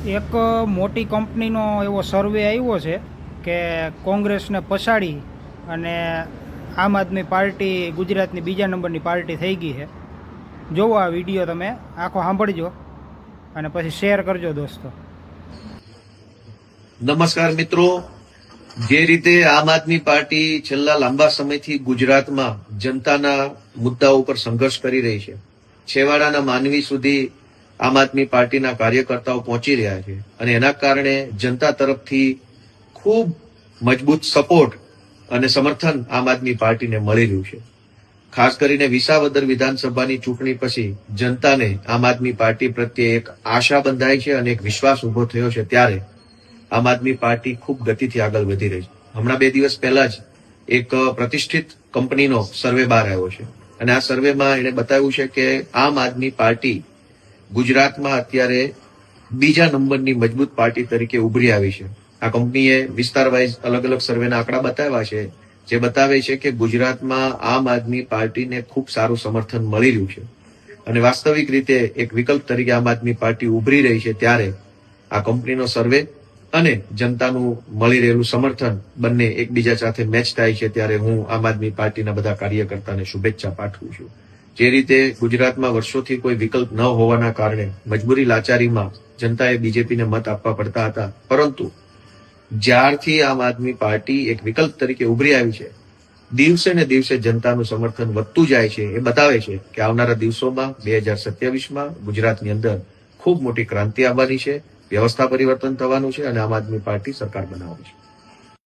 એક મોટી કંપનીનો એવો સર્વે આવ્યો છે કે કોંગ્રેસને પછાડી અને આમ આદમી પાર્ટી ગુજરાતની બીજા નંબરની પાર્ટી થઈ ગઈ છે. જોવો આ વિડીયો, તમે આખો સાંભળજો અને પછી શેર કરજો દોસ્તો. નમસ્કાર મિત્રો, જે રીતે આમ આદમી પાર્ટી છેલ્લા લાંબા સમયથી ગુજરાતમાં જનતાના મુદ્દાઓ પર સંઘર્ષ કરી રહી છે, છેવાડાના માનવી સુધી આમ આદમી પાર્ટીના કાર્યકર્તાઓ પહોંચી રહ્યા છે અને એના કારણે જનતા તરફથી ખૂબ મજબૂત સપોર્ટ અને સમર્થન આમ આદમી પાર્ટીને મળી રહ્યું છે. ખાસ કરીને વિસાવદર વિધાનસભાની ચૂંટણી પછી જનતાને આમ આદમી પાર્ટી પ્રત્યે એક આશા બંધાઈ છે અને એક વિશ્વાસ ઉભો થયો છે. ત્યારે આમ આદમી પાર્ટી ખૂબ ગતિથી આગળ વધી રહી છે. હમણાં 2 દિવસ પહેલા જ એક પ્રતિષ્ઠિત કંપનીનો સર્વે બહાર આવ્યો છે અને આ સર્વેમાં એણે બતાવ્યું છે કે આમ આદમી પાર્ટી ગુજરાતમાં અત્યારે બીજા નંબરની મજબૂત પાર્ટી તરીકે ઉભરી આવી છે. આ કંપનીએ વિસ્તાર વાઇઝ અલગ અલગ સર્વેના આંકડા બતાવ્યા છે, જે બતાવે છે કે ગુજરાતમાં આમ આદમી પાર્ટીને ખૂબ સારું સમર્થન મળી રહ્યું છે અને વાસ્તવિક રીતે એક વિકલ્પ તરીકે આમ આદમી પાર્ટી ઉભરી રહી છે. ત્યારે આ કંપનીનો સર્વે અને જનતાનું મળી રહેલું સમર્થન બંને એકબીજા સાથે મેચ થાય છે. ત્યારે હું આમ આદમી પાર્ટીના બધા કાર્યકર્તાને શુભેચ્છા પાઠવું છું. જે રીતે ગુજરાતમાં વર્ષોથી કોઈ વિકલ્પ ન હોવાના કારણે મજબૂરી લાચારીમાં જનતાએ બીજેપીને મત આપવા પડતા હતા, પરંતુ જ્યારથી આમ આદમી પાર્ટી એક વિકલ્પ તરીકે ઉભરી આવી છે, દિવસે ને દિવસે જનતાનું સમર્થન વધતું જાય છે. એ બતાવે છે કે આવનારા દિવસોમાં 2027માં ગુજરાતની અંદર ખૂબ મોટી ક્રાંતિ આવવાની છે, વ્યવસ્થા પરિવર્તન થવાનું છે અને આમ આદમી પાર્ટી સરકાર બનાવવાની છે.